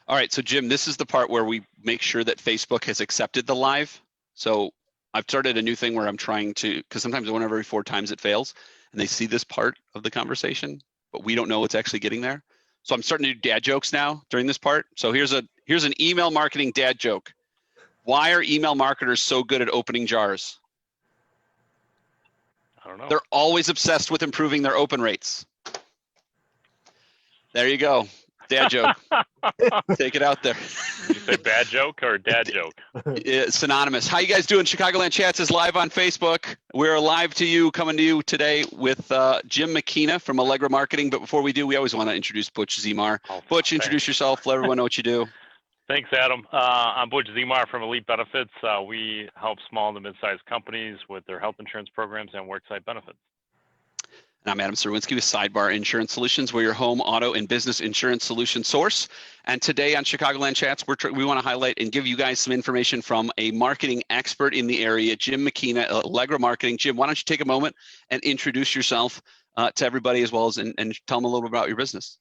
All right, so Jim, this is the part where we make sure that Facebook has accepted the live. So I've started a new thing where I'm trying to, because sometimes one every 4 times it fails, and they see this part of the conversation, but we don't know what's actually getting there. So I'm starting to do dad jokes now during this part. So here's an email marketing dad joke. Why are email marketers so good at opening jars? I don't know. They're always obsessed with improving their open rates. There you go. Dad joke. Take it out there. Did you say bad joke or dad joke? It's synonymous. How you guys doing? Chicagoland Chats is live on Facebook. We're live to you, coming to you today with Jim Makina from Allegra Marketing. But before we do, we always want to introduce Butch Zemar. Butch, introduce yourself. Let everyone know what you do. Thanks, Adam. I'm Butch Zemar from Elite Benefits. We help small to mid-sized companies with their health insurance programs and worksite benefits. And I'm Adam Serwinski with Sidebar Insurance Solutions. We're your home, auto, and business insurance solution source. And today on Chicagoland Chats, we want to highlight and give you guys some information from a marketing expert in the area, Jim Makina, Allegra Marketing. Jim, why don't you take a moment and introduce yourself to everybody as well as and tell them a little bit about your business.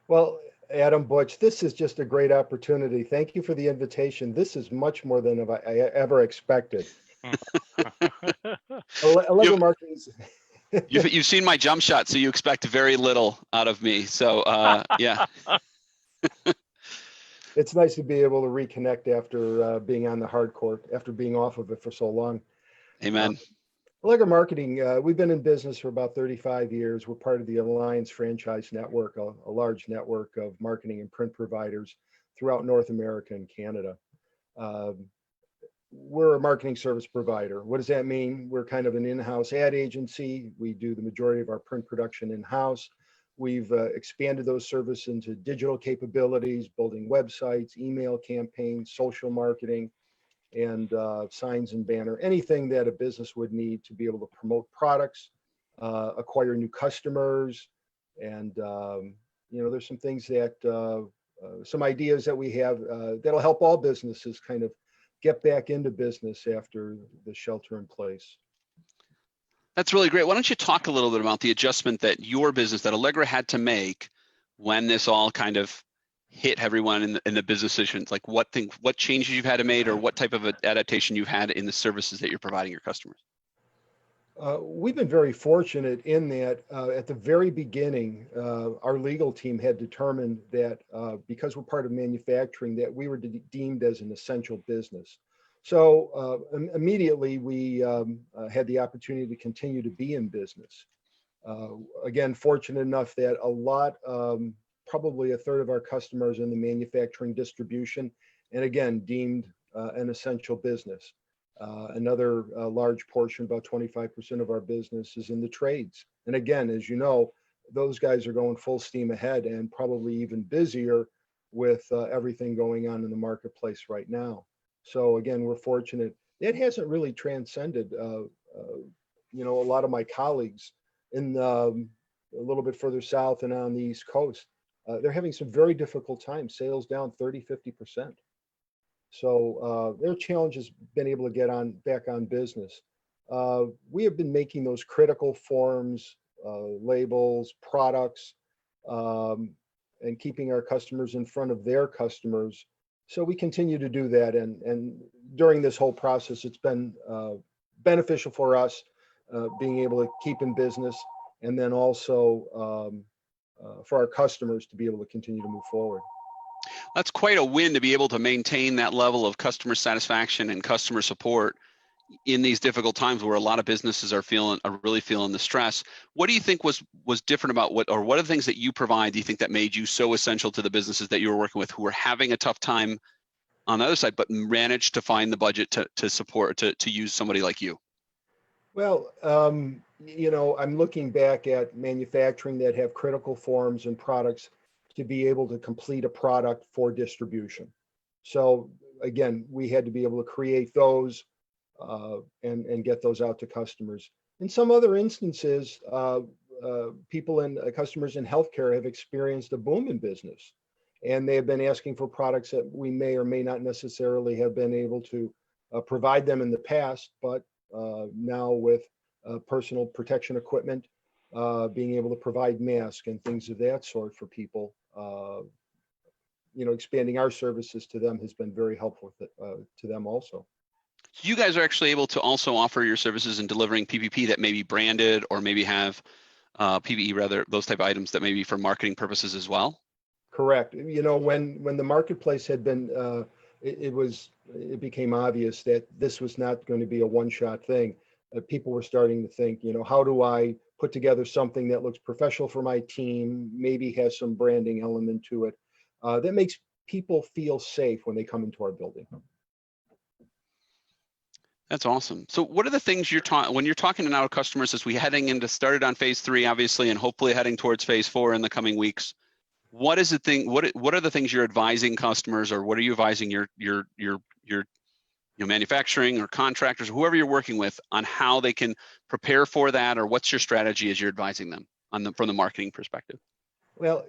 Well, Adam, Butch, this is just a great opportunity. Thank you for the invitation. This is much more than I ever expected. Allegra Marketing. You've seen my jump shot, so you expect very little out of me. So yeah. It's nice to be able to reconnect after being on the hard court, after being off of it for so long. Amen. Allegra Marketing, we've been in business for about 35 years. We're part of the Alliance Franchise Network, a large network of marketing and print providers throughout North America and Canada. We're a marketing service provider. What does that mean? We're kind of an in-house ad agency. We do the majority of our print production in-house. We've expanded those services into digital capabilities, building websites, email campaigns, social marketing, and signs and banner, anything that a business would need to be able to promote products, acquire new customers. And, there's some things that, some ideas that we have that'll help all businesses kind of get back into business after the shelter in place. That's really great. Why don't you talk a little bit about the adjustment that your business, that Allegra had to make when this all kind of hit everyone in the business decisions? Like what changes you've had to make, or what type of adaptation you've had in the services that you're providing your customers? We've been very fortunate in that at the very beginning, our legal team had determined that because we're part of manufacturing, that we were deemed as an essential business. So immediately we had the opportunity to continue to be in business. Again, fortunate enough that a lot, probably a third of our customers in the manufacturing distribution, and again, deemed an essential business. Another large portion, about 25% of our business, is in the trades. And again, as you know, those guys are going full steam ahead and probably even busier with everything going on in the marketplace right now. So again, we're fortunate. It hasn't really transcended, a lot of my colleagues in a little bit further south and on the East Coast. They're having some very difficult times, sales down 30, 50%. So their challenge has been able to get back on business. We have been making those critical forms, labels, products, and keeping our customers in front of their customers. So we continue to do that. And during this whole process, it's been beneficial for us being able to keep in business, and then also for our customers to be able to continue to move forward. That's quite a win to be able to maintain that level of customer satisfaction and customer support in these difficult times where a lot of businesses are really feeling the stress. What do you think was different about what are the things that you provide, do you think, that made you so essential to the businesses that you were working with who were having a tough time on the other side, but managed to find the budget to support, to use somebody like you? Well, I'm looking back at manufacturing that have critical forms and products to be able to complete a product for distribution. So again, we had to be able to create those and get those out to customers. In some other instances, people and customers in healthcare have experienced a boom in business, and they have been asking for products that we may or may not necessarily have been able to provide them in the past, but now with personal protection equipment, being able to provide masks and things of that sort for people. expanding our services to them has been very helpful to them also. You guys are actually able to also offer your services in delivering PPP that may be branded or maybe have PPE rather, those type of items that may be for marketing purposes as well? Correct. When the marketplace had been, it became obvious that this was not going to be a one-shot thing. People were starting to think, how do I put together something that looks professional for my team, maybe has some branding element to it, that makes people feel safe when they come into our building. That's awesome. So what are the things when you're talking to now customers as we heading into started on phase 3, obviously, and hopefully heading towards phase 4 in the coming weeks? What is the thing? What are the things you're advising customers, or what are you advising your manufacturing or contractors, or whoever you're working with, on how they can prepare for that, or what's your strategy as you're advising them from the marketing perspective? Well,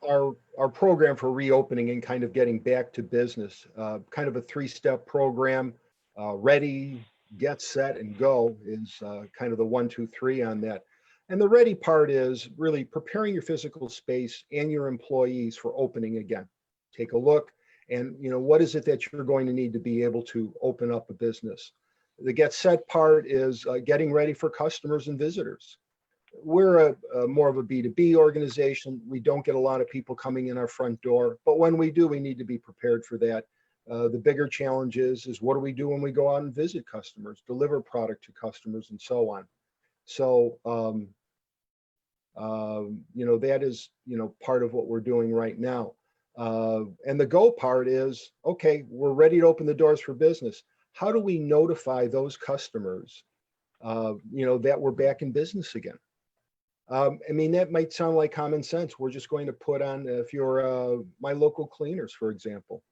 our program for reopening and kind of getting back to business, kind of a 3-step program. Ready, get set, and go is kind of the 1, 2, 3 on that. And the ready part is really preparing your physical space and your employees for opening again. Take a look, and what is it that you're going to need to be able to open up a business. The get set part is getting ready for customers and visitors. We're a more of a B2B organization. We don't get a lot of people coming in our front door, but when we do, we need to be prepared for that. The bigger challenge is what do we do when we go out and visit customers, deliver product to customers, and so on. So, that is, part of what we're doing right now. And the go part is, okay, we're ready to open the doors for business. How do we notify those customers, that we're back in business again? That might sound like common sense. We're just going to put on, if you're my local cleaners, for example,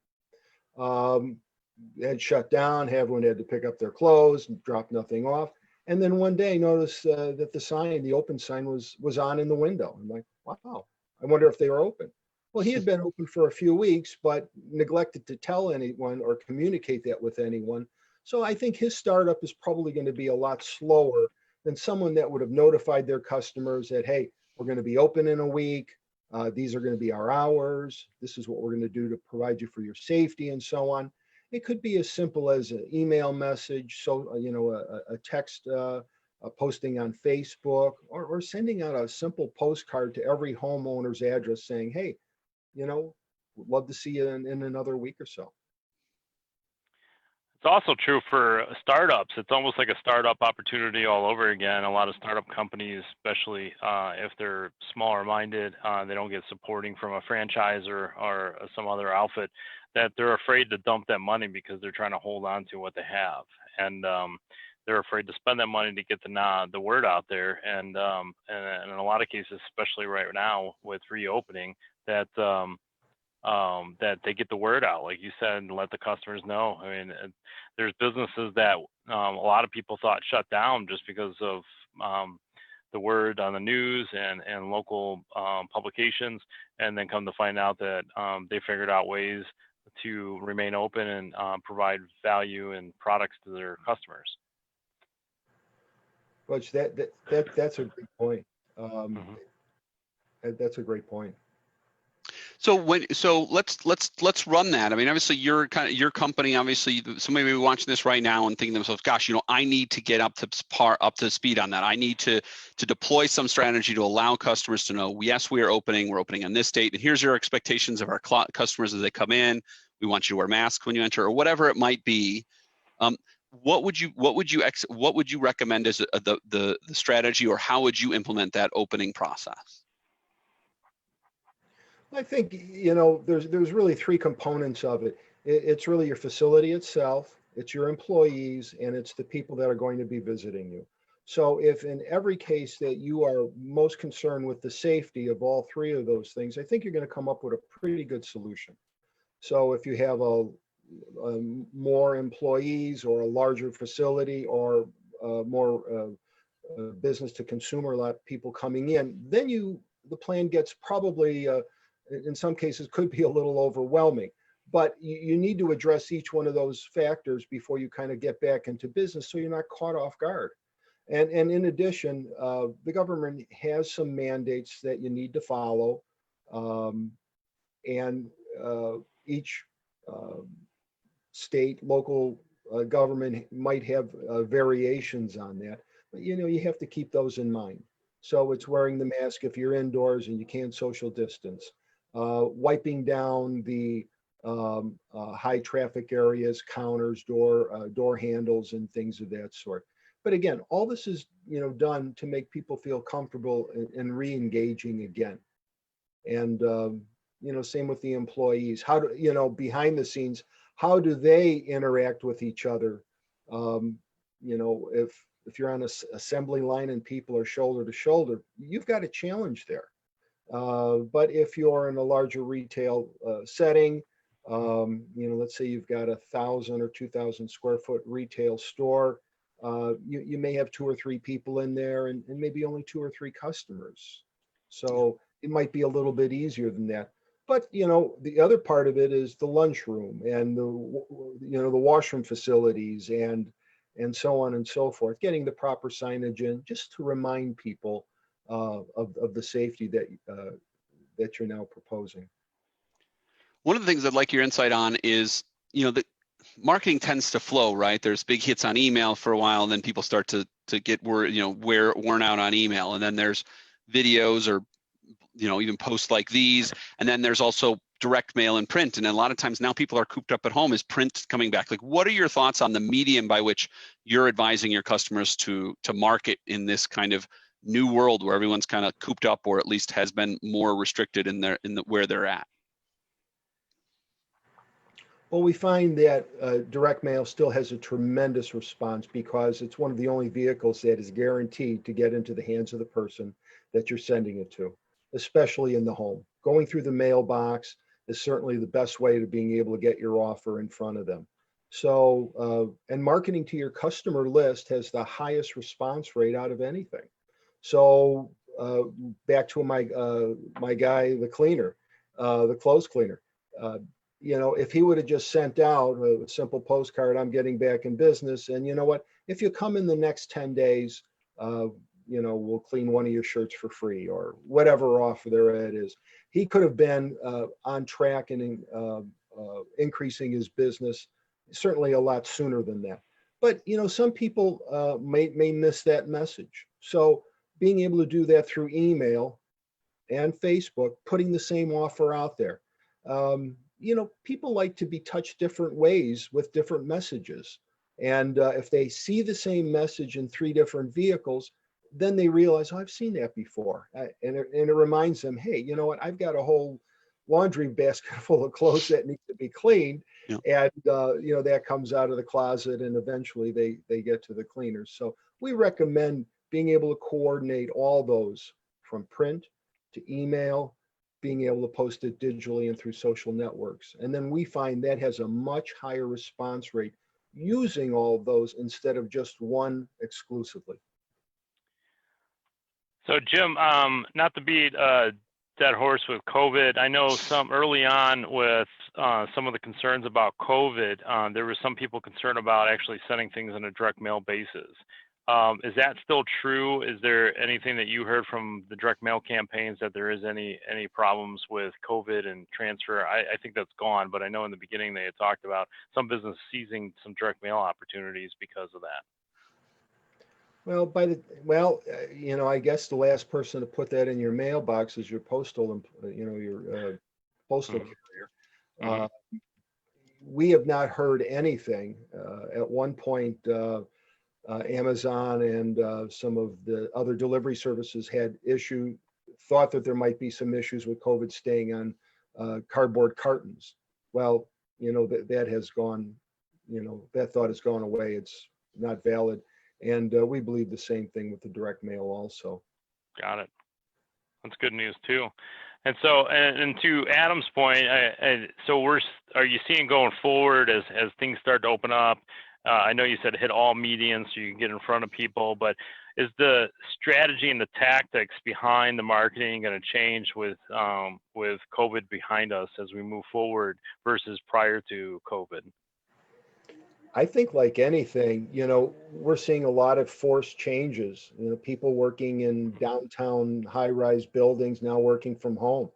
had shut down, everyone had to pick up their clothes and drop nothing off. And then one day notice that the open sign was on in the window. I'm like, wow, I wonder if they were open. Well, he had been open for a few weeks, but neglected to tell anyone or communicate that with anyone. So I think his startup is probably going to be a lot slower than someone that would have notified their customers that, hey, we're going to be open in a week. These are going to be our hours. This is what we're going to do to provide you for your safety, and so on. It could be as simple as an email message, so a text posting on Facebook, or sending out a simple postcard to every homeowner's address saying, hey, we'd love to see you in another week or so. It's also true for startups. It's almost like a startup opportunity all over again. A lot of startup companies, especially if they're smaller minded, they don't get supporting from a franchise or some other outfit, that they're afraid to dump that money because they're trying to hold on to what they have. And they're afraid to spend that money to get the word out there. And in a lot of cases, especially right now with reopening, that they get the word out, like you said, and let the customers know. There's businesses that a lot of people thought shut down just because of the word on the news and local publications, and then come to find out that they figured out ways to remain open and provide value and products to their customers. Butch, that's a great point. That's a great point. So let's run that. Obviously your company, obviously somebody may be watching this right now and thinking to themselves, gosh, I need to get up to speed on that. I need to deploy some strategy to allow customers to know, yes, we're opening on this date, and here's your expectations of our customers as they come in. We want you to wear masks when you enter, or whatever it might be. What would you recommend as the strategy, or how would you implement that opening process? I think, there's really 3 components of it. It's really your facility itself, it's your employees, and it's the people that are going to be visiting you. So if in every case that you are most concerned with the safety of all 3 of those things, I think you're going to come up with a pretty good solution. So if you have a more employees, or a larger facility, or more business to consumer, a lot of people coming in, then the plan gets probably in some cases could be a little overwhelming, but you need to address each one of those factors before you kind of get back into business, so you're not caught off guard. And in addition, the government has some mandates that you need to follow. and each state, local government might have variations on that. But you have to keep those in mind. So it's wearing the mask if you're indoors and you can't social distance, wiping down the high traffic areas, counters, door handles, and things of that sort. But again, all this is done to make people feel comfortable in re-engaging again. And same with the employees. How do behind the scenes? How do they interact with each other? If you're on an assembly line and people are shoulder to shoulder, you've got a challenge there. But if you're in a larger retail setting, let's say you've got 1,000 or 2,000 square foot retail store, you may have 2 or 3 people in there and maybe only 2 or 3 customers. So it might be a little bit easier than that. But the other part of it is the lunchroom and the washroom facilities and so on and so forth. Getting the proper signage in just to remind people of the safety that you're now proposing. One of the things I'd like your insight on is, that marketing tends to flow, right? There's big hits on email for a while, and then people start to get worn out on email, and then there's videos or even posts like these, and then there's also direct mail and print. And a lot of times now people are cooped up at home. Is print coming back? Like, what are your thoughts on the medium by which you're advising your customers to market in this kind of new world where everyone's kind of cooped up, or at least has been more restricted in where they're at? Well, we find that direct mail still has a tremendous response because it's one of the only vehicles that is guaranteed to get into the hands of the person that you're sending it to, especially in the home. Going through the mailbox is certainly the best way to being able to get your offer in front of them. So, and marketing to your customer list has the highest response rate out of anything. So, back to my guy, the cleaner, the clothes cleaner. If he would have just sent out a simple postcard, I'm getting back in business, and you know what? If you come in the next 10 days, we'll clean one of your shirts for free, or whatever offer there it is. He could have been on track and increasing his business certainly a lot sooner than that. But some people may miss that message. So being able to do that through email and Facebook, putting the same offer out there. People like to be touched different ways with different messages. And if they see the same message in 3 different vehicles, then they realize, oh, I've seen that before. And it reminds them, hey, you know what? I've got a whole laundry basket full of clothes that need to be cleaned. Yeah. And, that comes out of the closet and eventually they get to the cleaners. So we recommend being able to coordinate all those from print to email, being able to post it digitally and through social networks. And then we find that has a much higher response rate using all of those instead of just one exclusively. So Jim, not to beat a dead horse with COVID, I know some early on with some of the concerns about COVID, there were some people concerned about actually sending things on a direct mail basis. Is that still true? Is there anything that you heard from the direct mail campaigns that there is any problems with COVID and transfer? I think that's gone, but I know in the beginning they had talked about some business seizing some direct mail opportunities because of that. Well, I guess the last person to put that in your mailbox is your postal, your postal carrier. Mm-hmm. We have not heard anything. At one point, Amazon and some of the other delivery services had thought that there might be some issues with COVID staying on cardboard cartons. Well, that has gone, that thought has gone away. It's not valid. And we believe the same thing with the direct mail also. Got it. That's good news too. And so, and to Adam's point, are you seeing going forward as things start to open up? I know you said hit all medians so you can get in front of people, but is the strategy and the tactics behind the marketing going to change with COVID behind us as we move forward versus prior to COVID? I think like anything, we're seeing a lot of forced changes. People working in downtown high-rise buildings now working from home.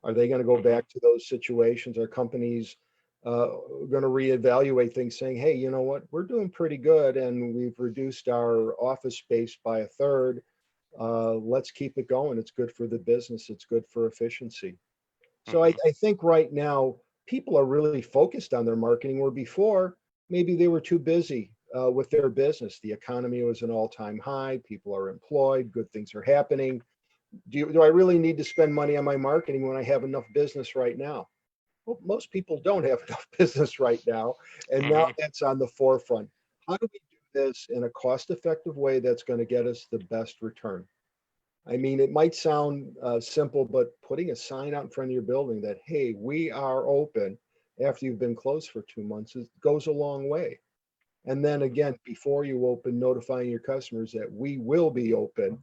Are they going to go back to those situations? Are companies going to reevaluate things saying, hey, you know what, we're doing pretty good and we've reduced our office space by a third. Let's keep it going. It's good for the business. It's good for efficiency. So I think right now people are really focused on their marketing, where before maybe they were too busy with their business. The economy was an all-time high. People are employed. Good things are happening. Do I really need to spend money on my marketing when I have enough business right now? Well, most people don't have enough business right now, and now that's on the forefront. How do we do this in a cost-effective way that's going to get us the best return? I mean, it might sound simple, but putting a sign out in front of your building that, hey, we are open after you've been closed for 2 months goes a long way. And then again, before you open, notifying your customers that we will be open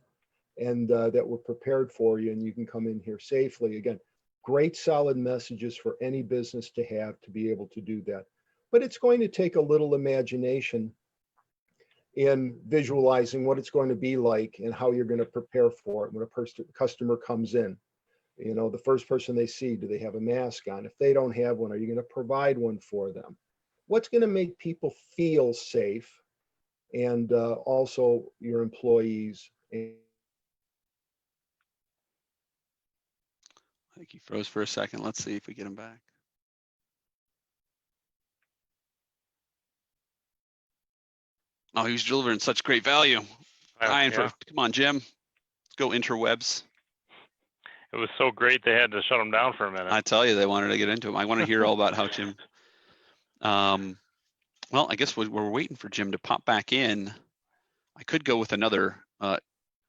and that we're prepared for you and you can come in here safely. Again, great solid messages for any business to have to be able to do that. But it's going to take a little imagination in visualizing what it's going to be like and how you're going to prepare for it when a customer comes in. You know, the first person they see, do they have a mask on? If they don't have one, are you going to provide one for them? What's going to make people feel safe, and also your employees? I think he froze for a second. Let's see if we get him back. Oh, he was delivering such great value. Come on, Jim. Let's go interwebs. It was so great they had to shut him down for a minute. I tell you, they wanted to get into him. I want to hear all about how Jim. Well, I guess we're waiting for Jim to pop back in. I could go with another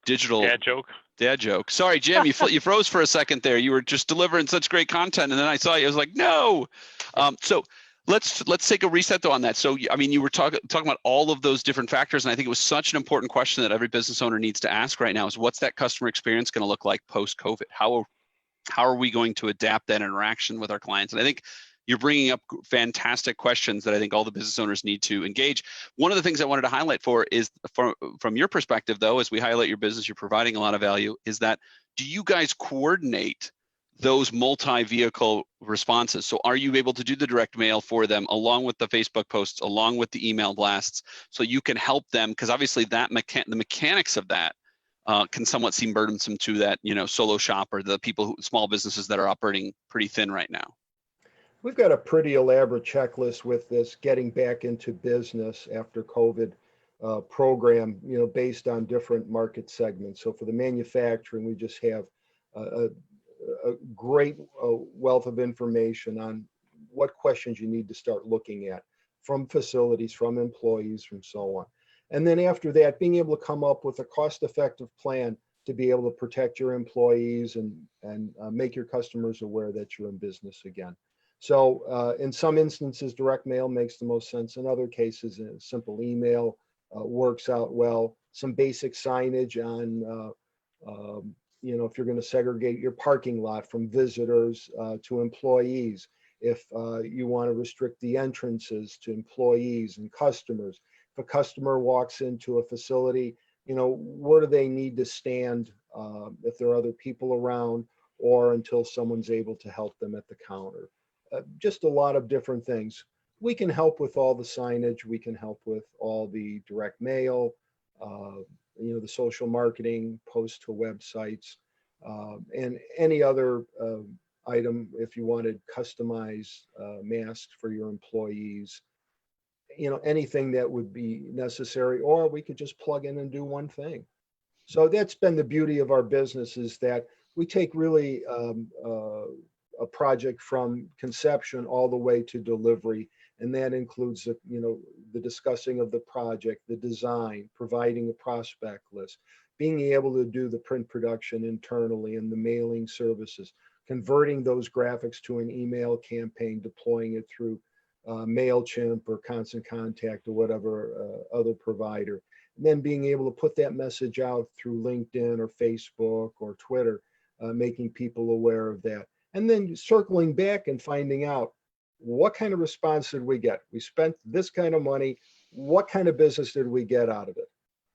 digital dad joke. Sorry, Jim, you froze for a second there. You were just delivering such great content, and then I saw you. I was like, no. So let's take a reset though on that. So I mean, you were talking about all of those different factors, and I think it was such an important question that every business owner needs to ask right now: is what's that customer experience going to look like post-COVID? How are we going to adapt that interaction with our clients? And I think you're bringing up fantastic questions that I think all the business owners need to engage. One of the things I wanted to highlight for is from your perspective, though, as we highlight your business, you're providing a lot of value, is that do you guys coordinate those multi-vehicle responses? So are you able to do the direct mail for them along with the Facebook posts, along with the email blasts, so you can help them? Because obviously that the mechanics of that can somewhat seem burdensome to that, solo shop or the small businesses that are operating pretty thin right now. We've got a pretty elaborate checklist with this getting back into business after COVID program, based on different market segments. So for the manufacturing, we just have a great wealth of information on what questions you need to start looking at from facilities, from employees, from so on. And then after that, being able to come up with a cost-effective plan to be able to protect your employees and make your customers aware that you're in business again. So in some instances, direct mail makes the most sense. In other cases, a simple email works out well. Some basic signage on, if you're going to segregate your parking lot from visitors to employees, if you want to restrict the entrances to employees and customers. If a customer walks into a facility, where do they need to stand if there are other people around, or until someone's able to help them at the counter. Just a lot of different things. We can help with all the signage. We can help with all the direct mail, the social marketing, post to websites, and any other item. If you wanted customized masks for your employees, anything that would be necessary, or we could just plug in and do one thing. So that's been the beauty of our business, is that we take really a project from conception all the way to delivery, and that includes the discussing of the project, the design, providing a prospect list, being able to do the print production internally and the mailing services, converting those graphics to an email campaign, deploying it through MailChimp or Constant Contact or whatever other provider, and then being able to put that message out through LinkedIn or Facebook or Twitter, making people aware of that. And then circling back and finding out, what kind of response did we get? We spent this kind of money. What kind of business did we get out of it?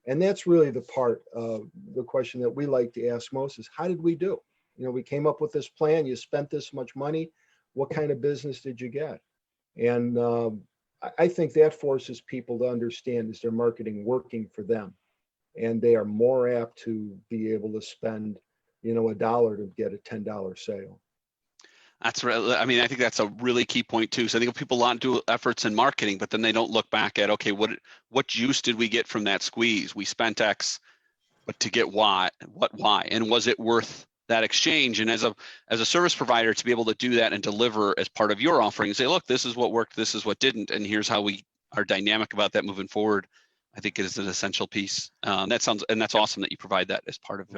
And that's really the part of the question that we like to ask most, is how did we do? we came up with this plan. You spent this much money. What kind of business did you get? And I think that forces people to understand, is their marketing working for them? And they are more apt to be able to spend, $1 to get a $10 sale. That's right. I mean, I think that's a really key point too. So I think people want to do efforts in marketing, but then they don't look back at, okay, what juice did we get from that squeeze? We spent X, but to get why, and was it worth that exchange? And as a service provider, to be able to do that and deliver as part of your offering, say, look, this is what worked, this is what didn't, and here's how we are dynamic about that moving forward, I think it is an essential piece. That's awesome that you provide that as part of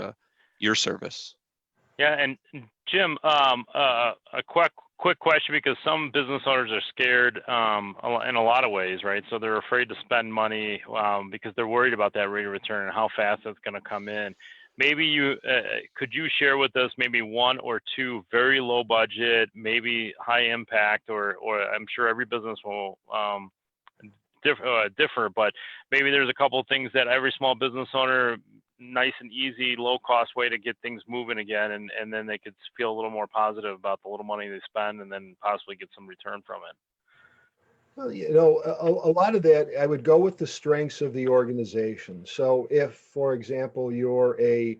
your service. Yeah, and Jim, a quick question, because some business owners are scared in a lot of ways, right? So they're afraid to spend money because they're worried about that rate of return and how fast it's going to come in. Maybe could you share with us maybe one or two very low budget, maybe high impact, or I'm sure every business will differ, but maybe there's a couple of things that every small business owner, nice and easy, low cost way to get things moving again, and then they could feel a little more positive about the little money they spend and then possibly get some return from it. Well, a lot of that, I would go with the strengths of the organization. So if, for example, you're a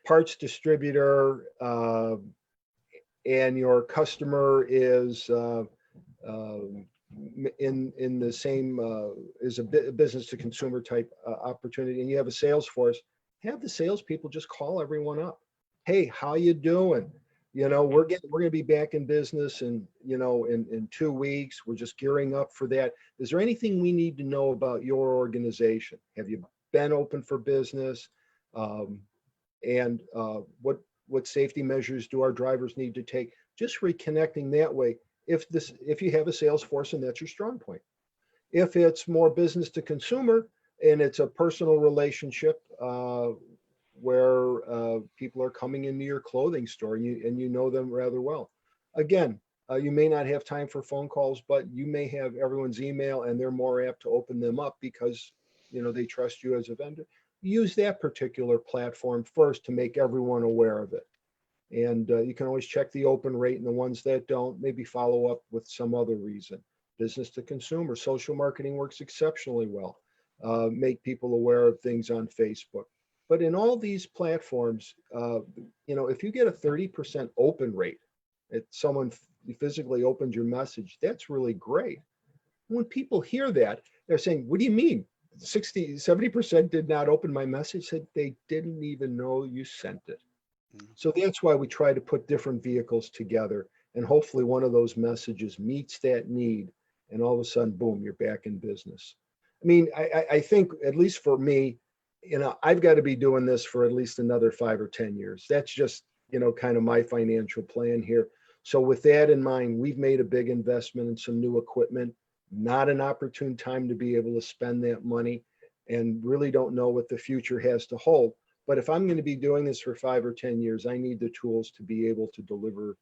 parts distributor and your customer is in the same is a business to consumer type opportunity, and you have a sales force, have the salespeople just call everyone up. Hey, how you doing? We're going to be back in business in 2 weeks. We're just gearing up for that. Is there anything we need to know about your organization? Have you been open for business? And what safety measures do our drivers need to take? Just reconnecting that way. If you have a sales force and that's your strong point. If it's more business to consumer and it's a personal relationship where people are coming into your clothing store and you know them rather well. Again, you may not have time for phone calls, but you may have everyone's email and they're more apt to open them up because they trust you as a vendor. Use that particular platform first to make everyone aware of it. And you can always check the open rate, and the ones that don't, maybe follow up with some other reason. Business to consumer, social marketing works exceptionally well. Make people aware of things on Facebook. But in all these platforms, if you get a 30% open rate, if someone physically opens your message, that's really great. When people hear that, they're saying, what do you mean? 70% did not open my message, said they didn't even know you sent it. So that's why we try to put different vehicles together, and hopefully one of those messages meets that need, and all of a sudden, boom, you're back in business. I mean, I think, at least for me, I've got to be doing this for at least another 5 or 10 years. That's just, kind of my financial plan here. So with that in mind, we've made a big investment in some new equipment, not an opportune time to be able to spend that money, and really don't know what the future has to hold. But if I'm going to be doing this for 5 or 10 years, I need the tools to be able to deliver,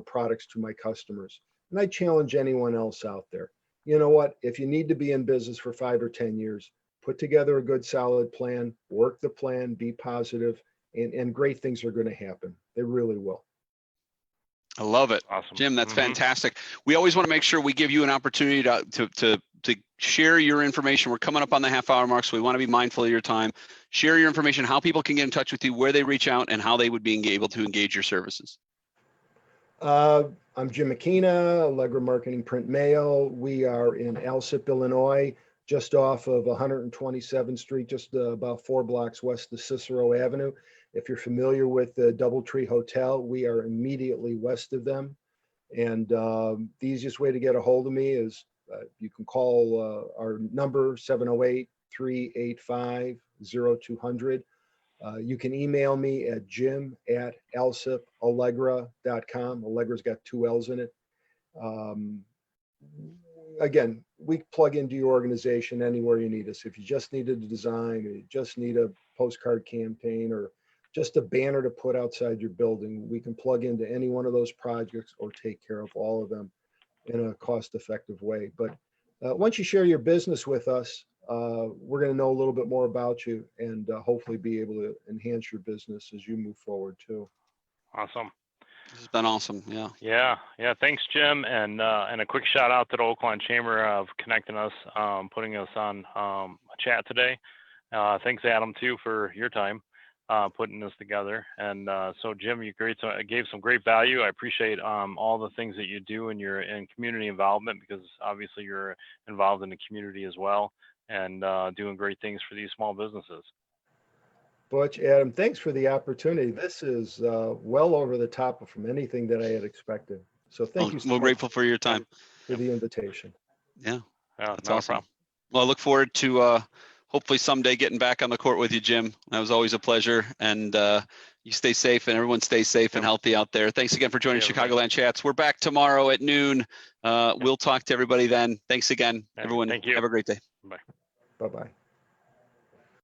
products to my customers. And I challenge anyone else out there. You know what? If you need to be in business for 5 or 10 years, put together a good, solid plan, work the plan, be positive, and great things are going to happen. They really will. I love it. Awesome. Jim, that's fantastic. We always want to make sure we give you an opportunity to share your information. We're coming up on the half-hour mark, so we want to be mindful of your time. Share your information, how people can get in touch with you, where they reach out, and how they would be able to engage your services. I'm Jim Makina, Allegra Marketing Print Mail. We are in Alsip, Illinois, just off of 127th Street, just about 4 blocks west of Cicero Avenue. If you're familiar with the Doubletree Hotel, we are immediately west of them. And the easiest way to get a hold of me is you can call our number, 708-385-0200. You can email me at jim@alsipallegra.com. Allegra's got 2 L's in it. Again, we plug into your organization anywhere you need us. If you just needed a design, or you just need a postcard campaign, or just a banner to put outside your building, we can plug into any one of those projects or take care of all of them in a cost-effective way. But once you share your business with us, we're going to know a little bit more about you, and hopefully be able to enhance your business as you move forward too. Awesome. This has been awesome. Yeah. Yeah. Thanks, Jim, and a quick shout out to the Oakland Chamber of connecting us, putting us on a chat today. Thanks, Adam, too, for your time putting this together. And so, Jim, you gave some great value. I appreciate all the things that you do in community involvement, because obviously you're involved in the community as well, and doing great things for these small businesses. Butch, Adam, thanks for the opportunity. This is well over the top from anything that I had expected. So thank you so We're much grateful for your time. for the invitation. Yeah, that's not awesome. a problem. Well, I look forward to hopefully someday getting back on the court with you, Jim. That was always a pleasure. And you stay safe, and everyone stay safe and healthy out there. Thanks again for joining Chicagoland Chats. We're back tomorrow at noon. We'll talk to everybody then. Thanks again, everyone. Thank you. Have a great day. Bye. Bye-bye.